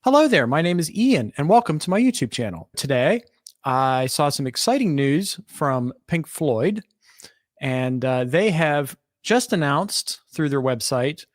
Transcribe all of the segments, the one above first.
Hello there, my name is Ian, and welcome to my YouTube channel. Today, I saw some exciting news from Pink Floyd, and they have just announced through their website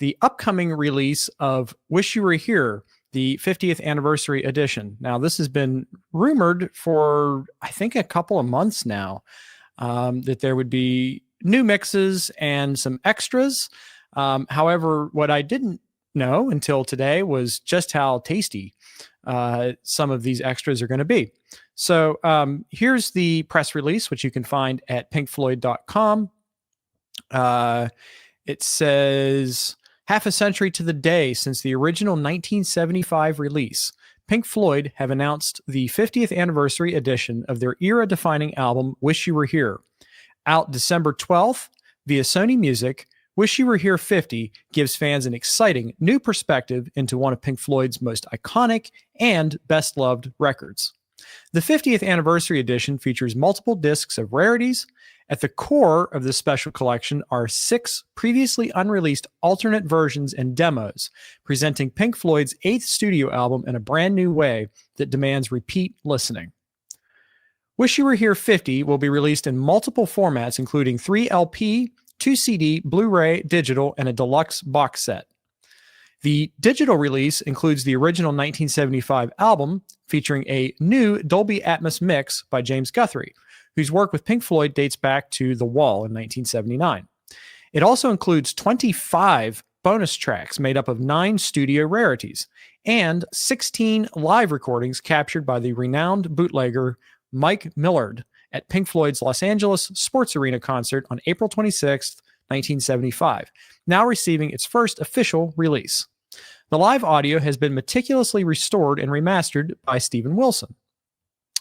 the upcoming release of Wish You Were Here, the 50th anniversary edition. Now, this has been rumored for, I think, a couple of months now, that there would be new mixes and some extras. However, what I didn't know until today was just how tasty some of these extras are going to be. So here's the press release, which you can find at pinkfloyd.com. It says, half a century to the day since the original 1975 release, Pink Floyd have announced the 50th anniversary edition of their era-defining album, Wish You Were Here. Out December 12th via Sony Music, Wish You Were Here 50 gives fans an exciting new perspective into one of Pink Floyd's most iconic and best-loved records. The 50th anniversary edition features multiple discs of rarities. At the core of this special collection are 6 previously unreleased alternate versions and demos, presenting Pink Floyd's 8th studio album in a brand new way that demands repeat listening. Wish You Were Here 50 will be released in multiple formats, including 3 LP, 2 CD, Blu Ray, digital, and a deluxe box set. The digital release includes the original 1975 album, featuring a new Dolby Atmos mix by James Guthrie, whose work with Pink Floyd dates back to The Wall in 1979. It also includes 25 bonus tracks made up of 9 studio rarities and 16 live recordings captured by the renowned bootlegger Mike Millard at Pink Floyd's Los Angeles Sports Arena concert on April 26, 1975, now receiving its first official release. The live audio has been meticulously restored and remastered by Steven Wilson.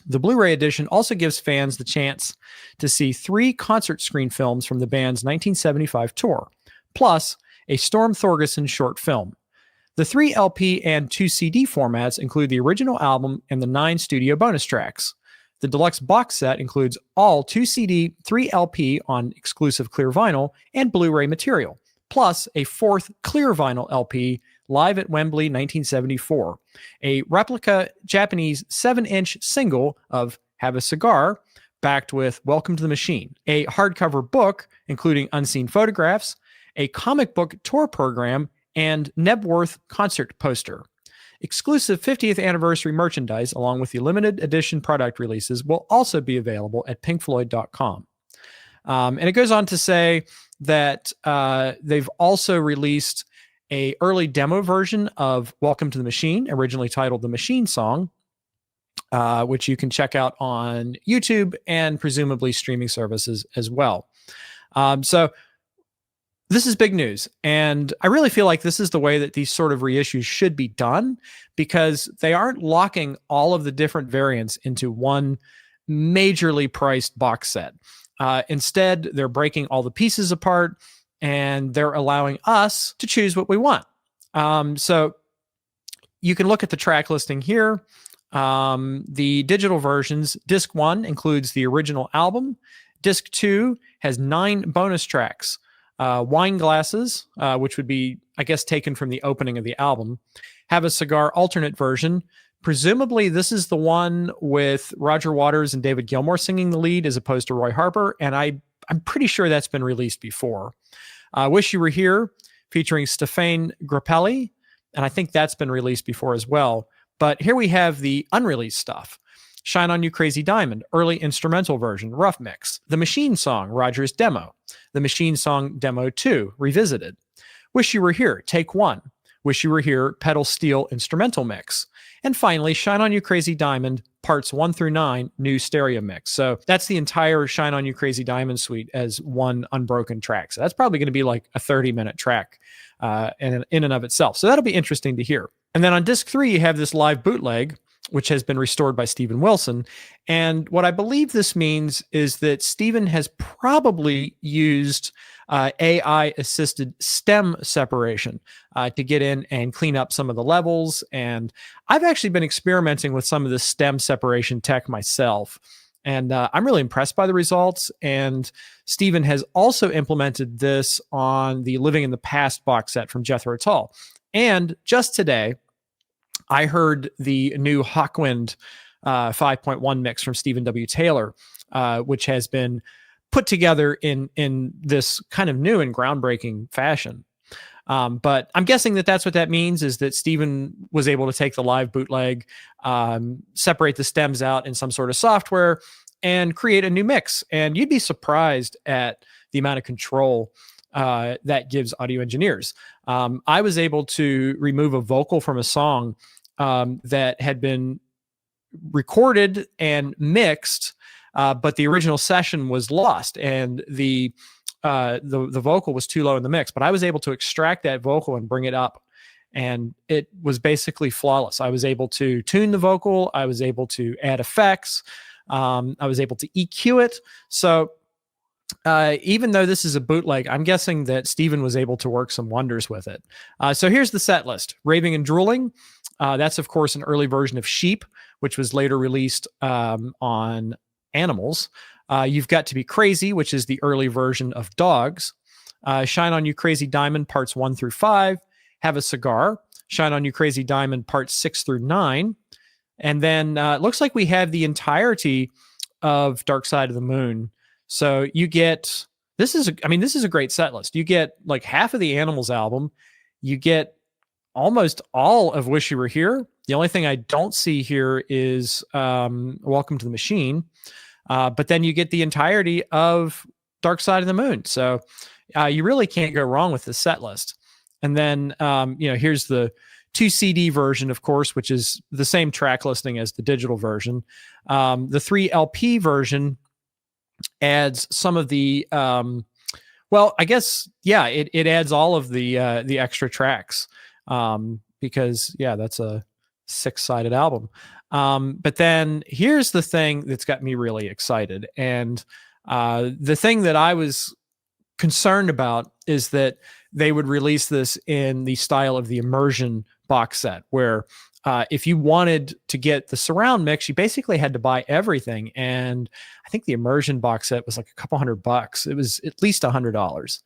The Blu-ray edition also gives fans the chance to see 3 concert screen films from the band's 1975 tour, plus a Storm Thorgerson short film. The 3 LP and 2 CD formats include the original album and the 9 studio bonus tracks. The deluxe box set includes all 2 CD, 3 LP on exclusive clear vinyl and Blu-ray material, plus a 4th clear vinyl LP, Live at Wembley 1974, a replica Japanese 7-inch single of Have a Cigar, backed with Welcome to the Machine, a hardcover book including unseen photographs, a comic book tour program, and Nebworth concert poster. Exclusive 50th anniversary merchandise, along with the limited edition product releases, will also be available at pinkfloyd.com. And it goes on to say that they've also released an early demo version of Welcome to the Machine, originally titled The Machine Song, which you can check out on YouTube and presumably streaming services as well. So this is big news, and I really feel like this is the way that these sort of reissues should be done, because they aren't locking all of the different variants into one majorly priced box set. Instead, they're breaking all the pieces apart, and they're allowing us to choose what we want. So you can look at the track listing here. The digital versions, Disc 1 includes the original album. Disc 2 has 9 bonus tracks. Wine Glasses, which would be, I guess, taken from the opening of the album. Have a Cigar alternate version. Presumably, this is the one with Roger Waters and David Gilmour singing the lead as opposed to Roy Harper, and I'm pretty sure that's been released before. Wish You Were Here, featuring Stefan Grappelli, and I think that's been released before as well. But here we have the unreleased stuff. Shine On You Crazy Diamond, early instrumental version, rough mix. The Machine Song, Roger's demo. The Machine Song Demo 2, revisited. Wish You Were Here, Take 1. Wish You Were Here, pedal steel instrumental mix. And finally, Shine On You Crazy Diamond, parts 1 through 9, new stereo mix. So that's the entire Shine On You Crazy Diamond suite as one unbroken track. So that's probably going to be like a 30-minute track in and of itself. So that'll be interesting to hear. And then on disc 3, you have this live bootleg, which has been restored by Steven Wilson. And what I believe this means is that Steven has probably used AI-assisted stem separation to get in and clean up some of the levels. And I've actually been experimenting with some of the stem separation tech myself. And I'm really impressed by the results. And Steven has also implemented this on the Living in the Past box set from Jethro Tull. And just today, I heard the new Hawkwind 5.1 mix from Stephen W. Taylor, which has been put together in this kind of new and groundbreaking fashion. But I'm guessing that that's what that means, is that Steven was able to take the live bootleg, separate the stems out in some sort of software, and create a new mix. And you'd be surprised at the amount of control that gives audio engineers. I was able to remove a vocal from a song that had been recorded and mixed, but the original session was lost, and the vocal was too low in the mix. But I was able to extract that vocal and bring it up, and it was basically flawless. I was able to tune the vocal. I was able to add effects. I was able to EQ it. So even though this is a bootleg, I'm guessing that Steven was able to work some wonders with it. So here's the set list. Raving and Drooling. That's, of course, an early version of Sheep, which was later released on Animals. You've Got to Be Crazy, which is the early version of Dogs. Shine On You Crazy Diamond, parts 1 through 5. Have a Cigar. Shine On You Crazy Diamond, parts 6 through 9. And then it looks like we have the entirety of Dark Side of the Moon. So you get, this is a great set list. You get like half of the Animals album. You get almost all of Wish You Were Here. The only thing I don't see here is Welcome to the Machine. But then you get the entirety of Dark Side of the Moon. So you really can't go wrong with the set list. And then, here's the 2 CD version, of course, which is the same track listing as the digital version. The 3 LP version adds some of the, it adds all of the extra tracks because, that's a 6-sided album. But then here's the thing that's got me really excited. And the thing that I was concerned about is that they would release this in the style of the Immersion box set, where if you wanted to get the surround mix, you basically had to buy everything. And I think the Immersion box set was like a couple $100. It was at least $100.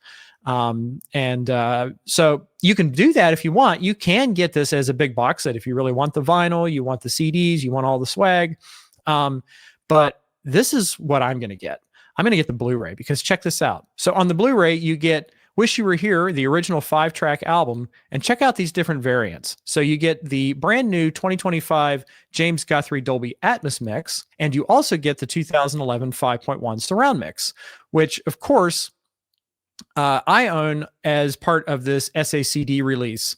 So you can do that if you want. You can get this as a big box set if you really want the vinyl, you want the CDs, you want all the swag. But this is what I'm going to get. I'm going to get the Blu-ray, because check this out. So on the Blu-ray, you get Wish You Were Here, the original 5-track album, and check out these different variants. So you get the brand new 2025 James Guthrie Dolby Atmos mix, and you also get the 2011 5.1 surround mix, which, of course, I own as part of this SACD release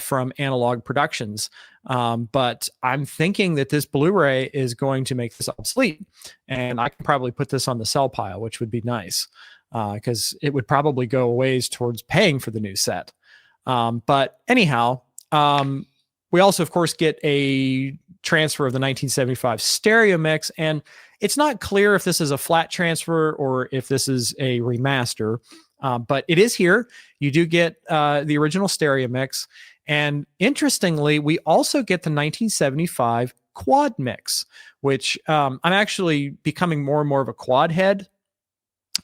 from Analog Productions. But I'm thinking that this Blu-ray is going to make this obsolete, and I can probably put this on the sell pile, which would be nice, because it would probably go a ways towards paying for the new set. But anyhow, we also, of course, get a transfer of the 1975 stereo mix, and it's not clear if this is a flat transfer or if this is a remaster. But it is here. You do get the original stereo mix. And interestingly, we also get the 1975 quad mix, which I'm actually becoming more and more of a quad head.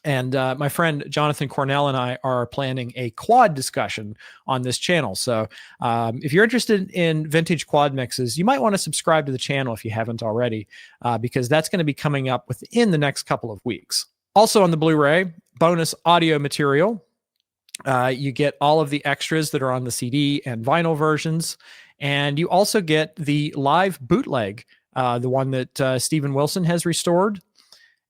And my friend Jonathan Cornell and I are planning a quad discussion on this channel. So if you're interested in vintage quad mixes, you might want to subscribe to the channel if you haven't already, because that's going to be coming up within the next couple of weeks. Also on the Blu-ray, bonus audio material. You get all of the extras that are on the CD and vinyl versions. And you also get the live bootleg, the one that Steven Wilson has restored.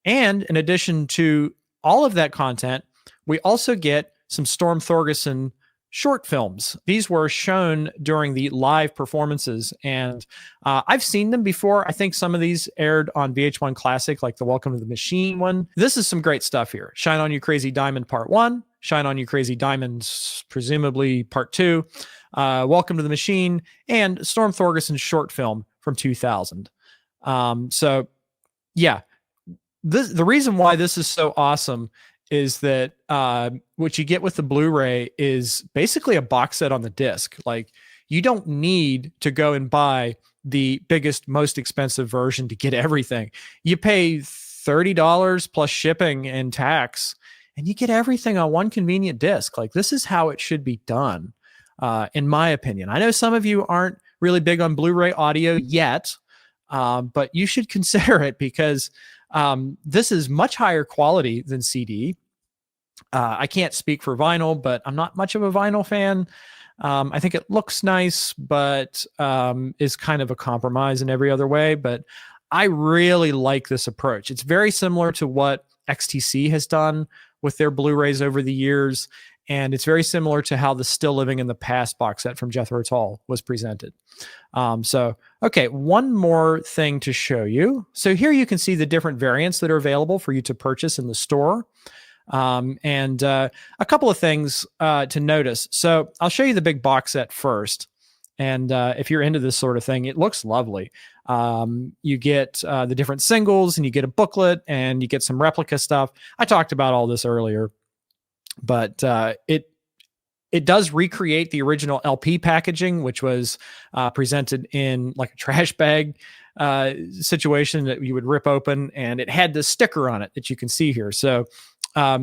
And in addition to all of that content, we also get some Storm Thorgerson short films. These were shown during the live performances, and I've seen them before. I think some of these aired on VH1 Classic, like the Welcome to the Machine one. This is some great stuff here. Shine On You Crazy Diamond Part 1, Shine On You Crazy Diamonds, presumably Part 2, Welcome to the Machine, and Storm Thorgerson's short film from 2000. The reason why this is so awesome is that what you get with the Blu-ray is basically a box set on the disc. Like, you don't need to go and buy the biggest, most expensive version to get everything. You pay $30 plus shipping and tax, and you get everything on one convenient disc. Like, this is how it should be done, in my opinion. I know some of you aren't really big on Blu-ray audio yet, but you should consider it because this is much higher quality than CD. I can't speak for vinyl, but I'm not much of a vinyl fan. I think it looks nice, but is kind of a compromise in every other way. But I really like this approach. It's very similar to what XTC has done with their Blu-rays over the years. And it's very similar to how the Still Living in the Past box set from Jethro Tull was presented. Okay, one more thing to show you. So here you can see the different variants that are available for you to purchase in the store. And a couple of things to notice. So I'll show you the big box set first. And if you're into this sort of thing, it looks lovely. You get the different singles, and you get a booklet, and you get some replica stuff. I talked about all this earlier, but it does recreate the original LP packaging, which was presented in like a trash bag situation that you would rip open, and it had this sticker on it that you can see here. So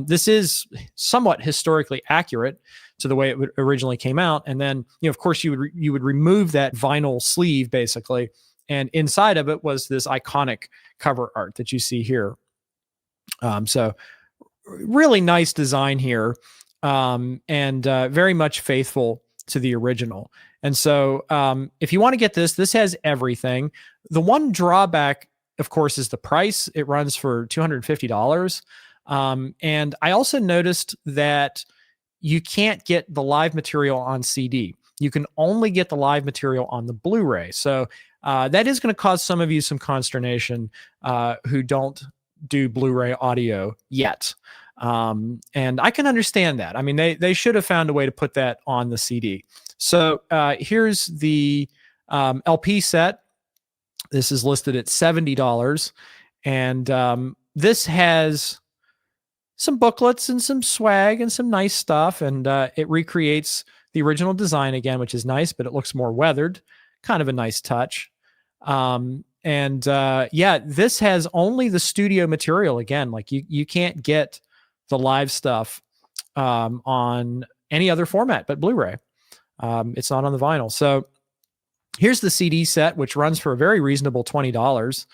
this is somewhat historically accurate to the way it originally came out. And then, of course, you would remove that vinyl sleeve basically, and inside of it was this iconic cover art that you see here. So really nice design here, and very much faithful to the original. And so if you want to get this has everything. The one drawback, of course, is the price. It runs for $250. And I also noticed that you can't get the live material on CD. You can only get the live material on the Blu-ray. So that is going to cause some of you some consternation who don't do Blu-ray audio yet. And I can understand that. I mean, they should have found a way to put that on the CD. So here's the LP set. This is listed at $70. And this has some booklets and some swag and some nice stuff. And it recreates the original design again, which is nice, but it looks more weathered. Kind of a nice touch. Yeah, this has only the studio material again. Like you can't get the live stuff on any other format but Blu-ray. It's not on the vinyl. So here's the CD set, which runs for a very reasonable $20.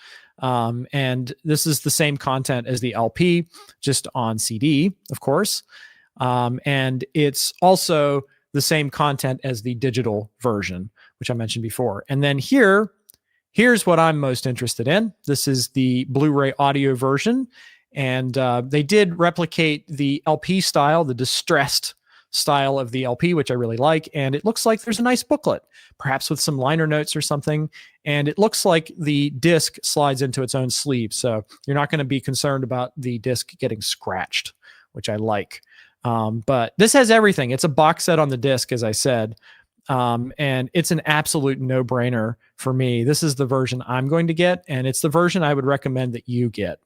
And this is the same content as the LP, just on CD, of course. And it's also the same content as the digital version, which I mentioned before. And then here's what I'm most interested in. This is the Blu-ray audio version. And they did replicate the LP style, the distressed style of the LP, which I really like. And it looks like there's a nice booklet, perhaps with some liner notes or something. And it looks like the disc slides into its own sleeve. So you're not going to be concerned about the disc getting scratched, which I like. But this has everything. It's a box set on the disc, as I said. And it's an absolute no-brainer for me. This is the version I'm going to get, and it's the version I would recommend that you get.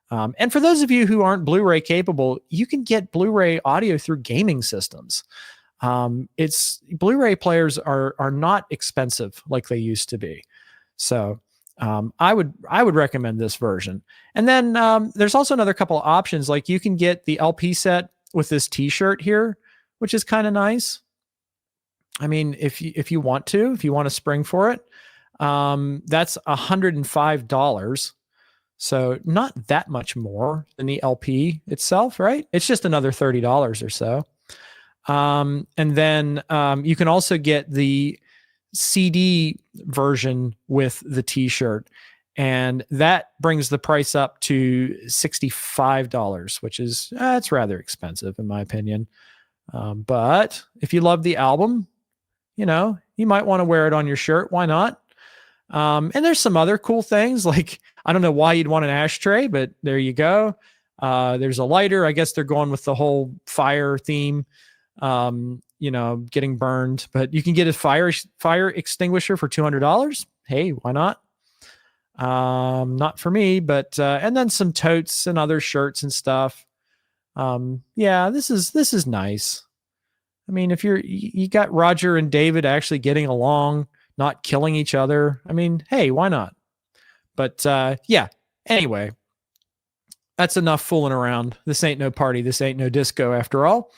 And for those of you who aren't Blu-ray capable, you can get Blu-ray audio through gaming systems. Blu-ray players are not expensive like they used to be. So I would recommend this version. And then there's also another couple of options. Like you can get the LP set with this T-shirt here, which is kind of nice. I mean, if you want to spring for it, that's $105. So not that much more than the LP itself, right? It's just another $30 or so. And then you can also get the CD version with the T-shirt, and that brings the price up to $65, which is it's rather expensive in my opinion. But if you love the album, you might want to wear it on your shirt. Why not? And there's some other cool things, like I don't know why you'd want an ashtray, but there you go. There's a lighter. I guess they're going with the whole fire theme, getting burned, but you can get a fire extinguisher for $200. Hey, why not? Not for me, but and then some totes and other shirts and stuff. Yeah, this is nice. I mean, if you got Roger and David actually getting along, not killing each other. I mean, hey, why not? But yeah, anyway, that's enough fooling around. This ain't no party. This ain't no disco after all.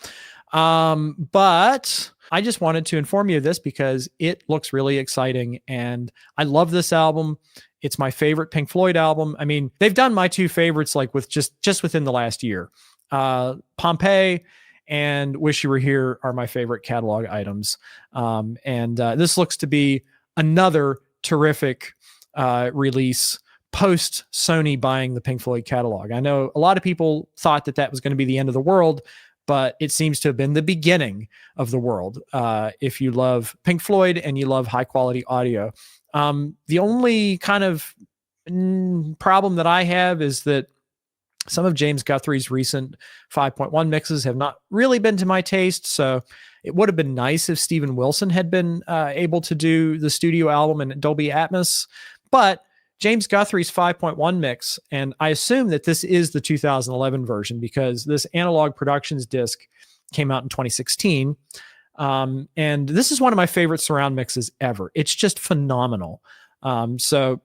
But I just wanted to inform you of this because it looks really exciting, and I love this album. It's my favorite Pink Floyd album. I mean, they've done my two favorites like with just within the last year. Pompeii and Wish You Were Here are my favorite catalog items. And this looks to be another terrific release post Sony buying the Pink Floyd catalog. I know a lot of people thought that was going to be the end of the world, but it seems to have been the beginning of the world. If you love Pink Floyd and you love high quality audio. The only kind of problem that I have is that some of James Guthrie's recent 5.1 mixes have not really been to my taste. So it would have been nice if Steven Wilson had been able to do the studio album in Dolby Atmos. But James Guthrie's 5.1 mix, and I assume that this is the 2011 version because this Analog Productions disc came out in 2016. And this is one of my favorite surround mixes ever. It's just phenomenal. So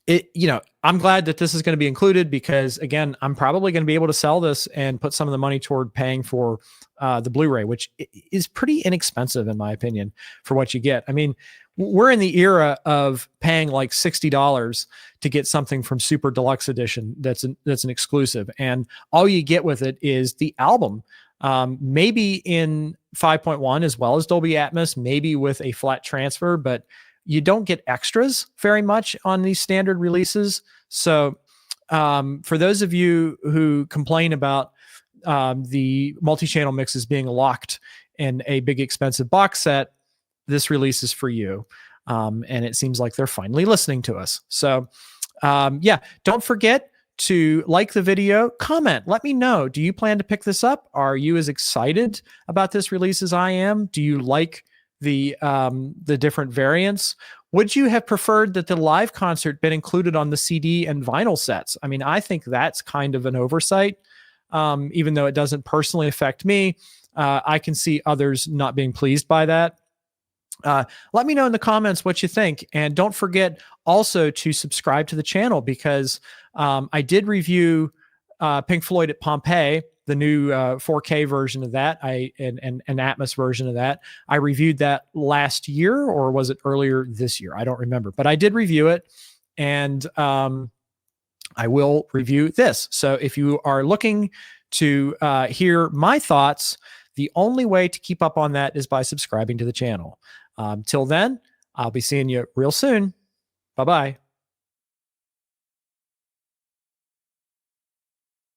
I'm glad that this is going to be included because, again, I'm probably going to be able to sell this and put some of the money toward paying for the Blu-ray, which is pretty inexpensive in my opinion for what you get. I mean, we're in the era of paying like $60 to get something from Super Deluxe Edition that's an exclusive, and all you get with it is the album. Maybe in 5.1 as well as Dolby Atmos, maybe with a flat transfer, but you don't get extras very much on these standard releases. So for those of you who complain about the multi-channel mixes being locked in a big expensive box set, this release is for you. And it seems like they're finally listening to us. So don't forget to like the video, comment, let me know. Do you plan to pick this up? Are you as excited about this release as I am? Do you like the different variants? Would you have preferred that the live concert been included on the CD and vinyl sets? I mean, I think that's kind of an oversight. Even though it doesn't personally affect me, I can see others not being pleased by that. Let me know in the comments what you think. And don't forget also to subscribe to the channel because I did review Pink Floyd at Pompeii, the new 4K version of that, and an Atmos version of that. I reviewed that last year, or was it earlier this year? I don't remember, but I did review it, and I will review this. So if you are looking to hear my thoughts, the only way to keep up on that is by subscribing to the channel. Till then, I'll be seeing you real soon. Bye-bye.